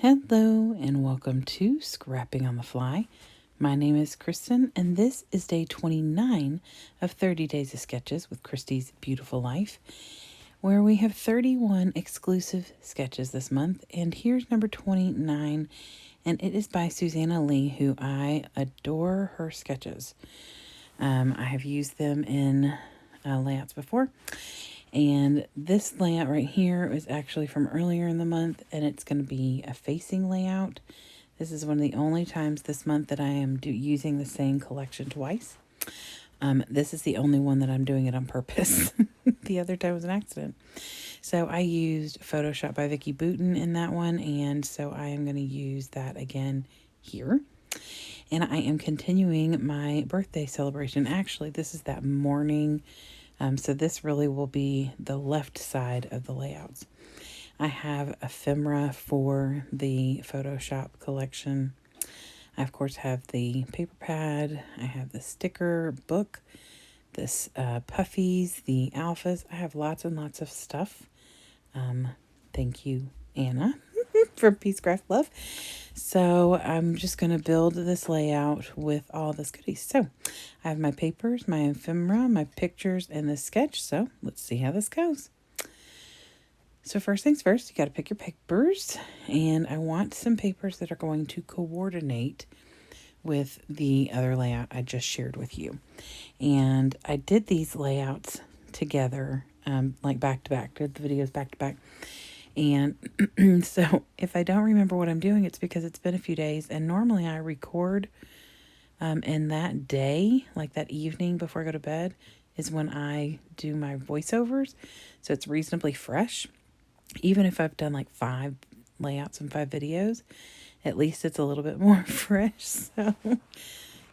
Hello and welcome to Scrapping on the Fly. My name is Kristen and this is day 29 of 30 Days of Sketches with Christy's Beautiful Life, where we have 31 exclusive sketches this month. And here's number 29, and it is by Susanna Lee, who I adore her sketches. I have used them in layouts before. And this layout right here is actually from earlier in the month, and it's going to be a facing layout. This is one of the only times this month that I am using the same collection twice. This is the only one that I'm doing it on purpose. The other time was an accident. So I used Photoshop by Vicki Boutin in that one, and so I am going to use that again here. And I am continuing my birthday celebration. Actually, this is that morning. So this really will be the left side of the layouts. I have ephemera for the Photoshop collection. I, of course, have the paper pad. I have the sticker book, this puffies, the alphas. I have lots and lots of stuff. Thank you, Anna, from Peacecraft Love. So I'm just going to build this layout with all this goodies. So I have my papers, my ephemera, my pictures, and the sketch. So let's see how this goes. So first things first, you got to pick your papers. And I want some papers that are going to coordinate with the other layout I just shared with you. And I did these layouts together, like back to back, did the videos back to back. And so if I don't remember what I'm doing, it's because it's been a few days. And normally I record in that day, like that evening before I go to bed, is when I do my voiceovers. So it's reasonably fresh. Even if I've done like 5 layouts and 5 videos, at least it's a little bit more fresh. So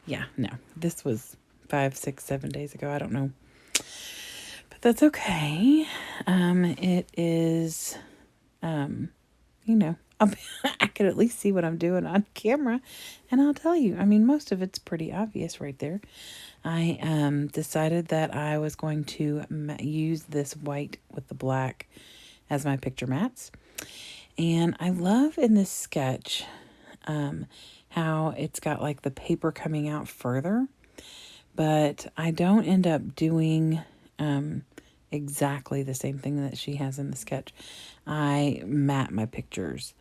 yeah, no, this was 5, 6, 7 days ago. I don't know. But that's okay. It is... I could at least see what I'm doing on camera, and I'll tell you, I mean, most of it's pretty obvious right there. I decided that I was going to use this white with the black as my picture mats. And I love in this sketch how it's got like the paper coming out further, but I don't end up doing exactly the same thing that she has in the sketch. I mat my pictures,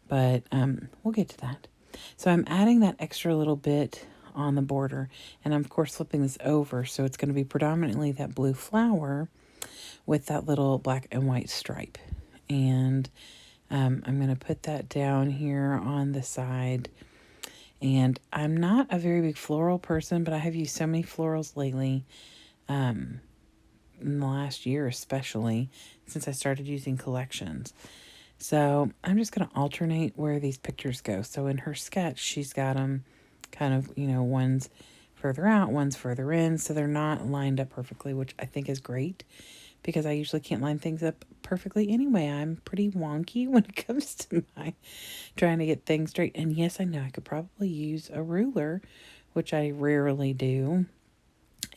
but we'll get to that. So I'm adding that extra little bit on the border, and I'm of course flipping this over, so it's going to be predominantly that blue flower with that little black and white stripe. And I'm going to put that down here on the side. And I'm not a very big floral person, but I have used so many florals lately, in the last year especially, since I started using collections. So I'm just going to alternate where these pictures go. So in her sketch, she's got them kind of, one's further out, one's further in. So they're not lined up perfectly, which I think is great because I usually can't line things up perfectly anyway. I'm pretty wonky when it comes to my trying to get things straight. And yes, I know I could probably use a ruler, which I rarely do.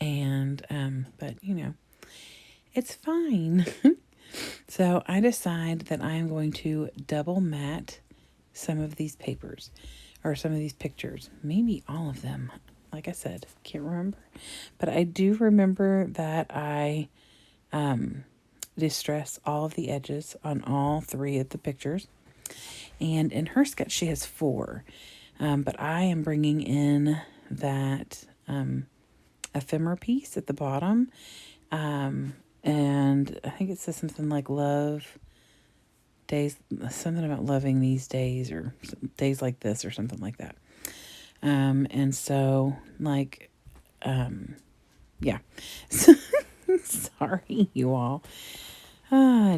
And, but it's fine. So I decide that I am going to double mat some of these papers or some of these pictures, maybe all of them. Like I said, can't remember, but I do remember that I distress all of the edges on all 3 of the pictures. And in her sketch, she has 4, but I am bringing in that ephemera piece at the bottom. And I think it says something like love days, something about loving these days or days like this or something like that. And so like, yeah, sorry you all.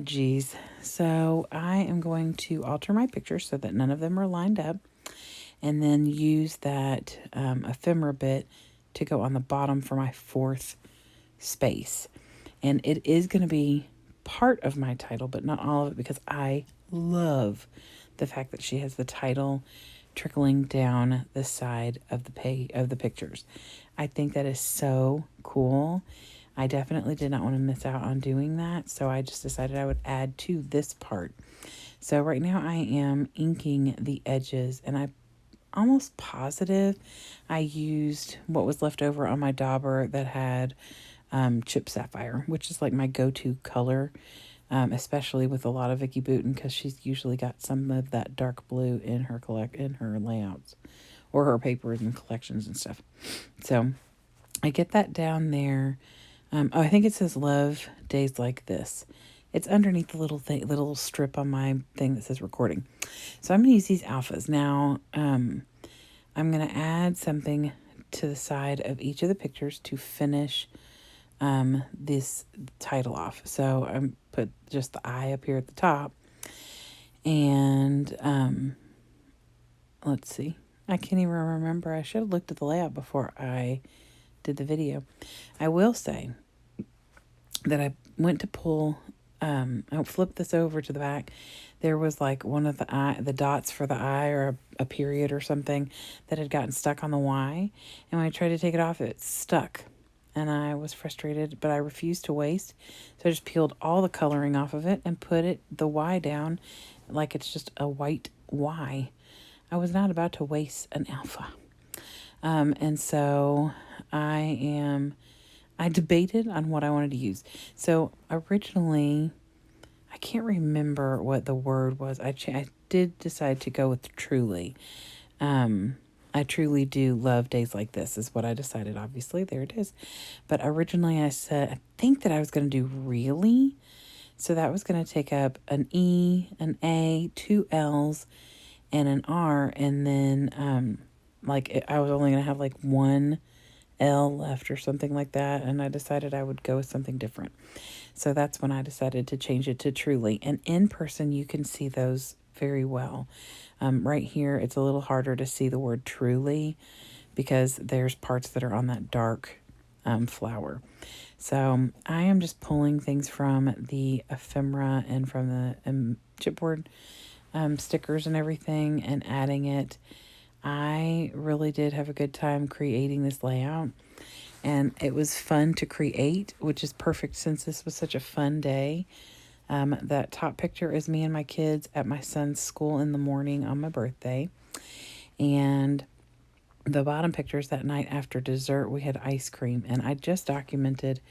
Geez. So I am going to alter my pictures so that none of them are lined up, and then use that ephemera bit to go on the bottom for my 4th space. And it is going to be part of my title, but not all of it, because I love the fact that she has the title trickling down the side of the pictures. I think that is so cool. I definitely did not want to miss out on doing that, so I just decided I would add to this part. So right now I am inking the edges, and I'm almost positive I used what was left over on my dauber that had chip sapphire, which is like my go-to color, especially with a lot of Vicky Boutin, because she's usually got some of that dark blue in her in her layouts or her papers and collections and stuff. So I get that down there. I think it says "Love Days Like This." It's underneath the little thing, the little strip on my thing that says recording. So I'm gonna use these alphas now. I'm gonna add something to the side of each of the pictures to finish this title off. So I'm put just the eye up here at the top, and let's see. I can't even remember. I should have looked at the layout before I did the video. I will say that I went to pull, I flipped this over to the back. There was like one of the dots for the eye, or a period or something, that had gotten stuck on the Y. And when I tried to take it off, it stuck. And I was frustrated, but I refused to waste. So I just peeled all the coloring off of it and put the Y down like it's just a white Y. I was not about to waste an alpha. And so I debated on what I wanted to use. So originally, I can't remember what the word was. I did decide to go with truly. I truly do love days like this, is what I decided. Obviously, there it is. But originally I said, I think that I was going to do really. So that was going to take up an E, an A, two L's, and an R. And then, I was only going to have like one L left or something like that. And I decided I would go with something different. So that's when I decided to change it to truly. And in person, you can see those very well. Right here, it's a little harder to see the word truly because there's parts that are on that dark flower. So I am just pulling things from the ephemera and from the chipboard stickers and everything and adding it. I really did have a good time creating this layout, and it was fun to create, which is perfect since this was such a fun day. That top picture is me and my kids at my son's school in the morning on my birthday. And the bottom picture is that night after dessert, we had ice cream. And I just documented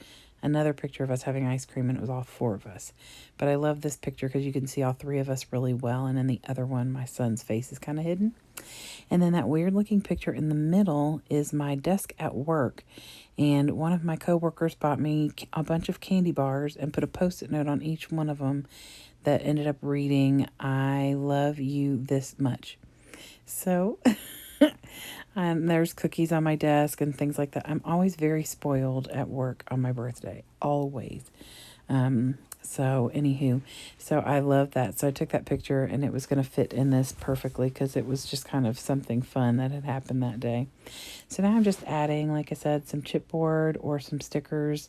another picture of us having ice cream, and it was all four of us. But I love this picture because you can see all three of us really well. And in the other one, my son's face is kind of hidden. And then that weird looking picture in the middle is my desk at work. And one of my coworkers bought me a bunch of candy bars and put a post-it note on each one of them that ended up reading, "I love you this much." So and there's cookies on my desk and things like that. I'm always very spoiled at work on my birthday, always. So anywho, so I love that. So I took that picture, and it was going to fit in this perfectly because it was just kind of something fun that had happened that day. So now I'm just adding, like I said, some chipboard or some stickers.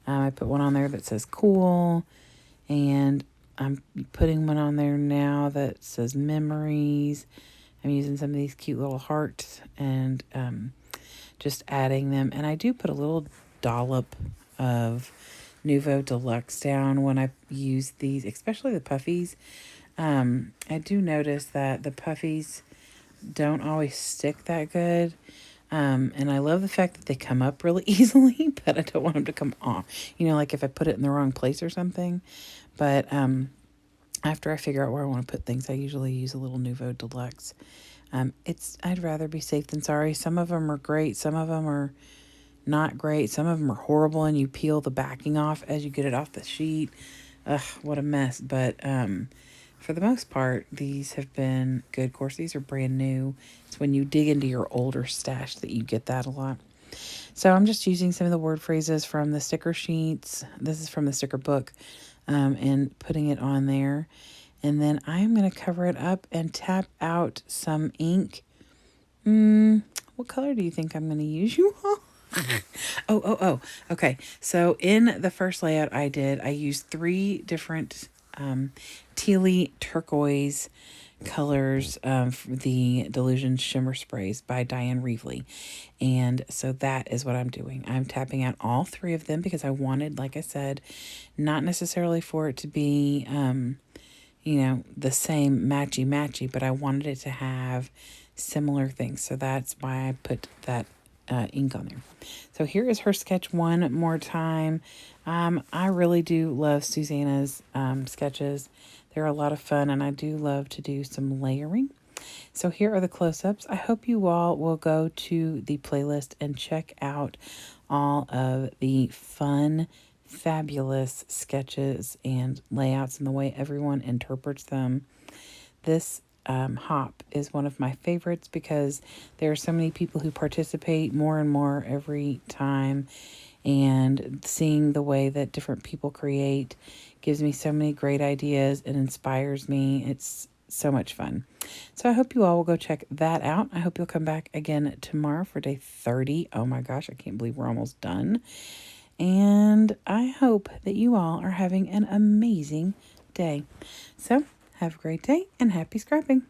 I put one on there that says cool, and I'm putting one on there now that says memories. I'm using some of these cute little hearts and just adding them. And I do put a little dollop of Nuvo Deluxe down when I use these, especially the puffies. I do notice that the puffies don't always stick that good. And I love the fact that they come up really easily, but I don't want them to come off. Like if I put it in the wrong place or something. But after I figure out where I want to put things, I usually use a little Nuvo Deluxe. I'd rather be safe than sorry. Some of them are great. Some of them are not great. Some of them are horrible, and you peel the backing off as you get it off the sheet. Ugh, what a mess. But for the most part, these have been good. Of course, these are brand new. It's when you dig into your older stash that you get that a lot. So I'm just using some of the word phrases from the sticker sheets. This is from the sticker book, and putting it on there. And then I'm going to cover it up and tap out some ink. What color do you think I'm going to use, you all? Oh. Okay. So in the first layout I used 3 different tealy turquoise colors for the Delusion Shimmer Sprays by Diane Reevely. And so that is what I'm doing. I'm tapping out all 3 of them because I wanted, like I said, not necessarily for it to be, the same matchy, but I wanted it to have similar things. So that's why I put that ink on there. So here is her sketch one more time. I really do love Susanna's sketches. They're a lot of fun, and I do love to do some layering. So here are the close-ups. I hope you all will go to the playlist and check out all of the fun, fabulous sketches and layouts and the way everyone interprets them. This hop is one of my favorites because there are so many people who participate more and more every time, and seeing the way that different people create gives me so many great ideas and inspires me. It's so much fun. So I hope you all will go check that out. I hope you'll come back again tomorrow for day 30. Oh my gosh, I can't believe we're almost done. And I hope that you all are having an amazing day. So have a great day and happy scrapping.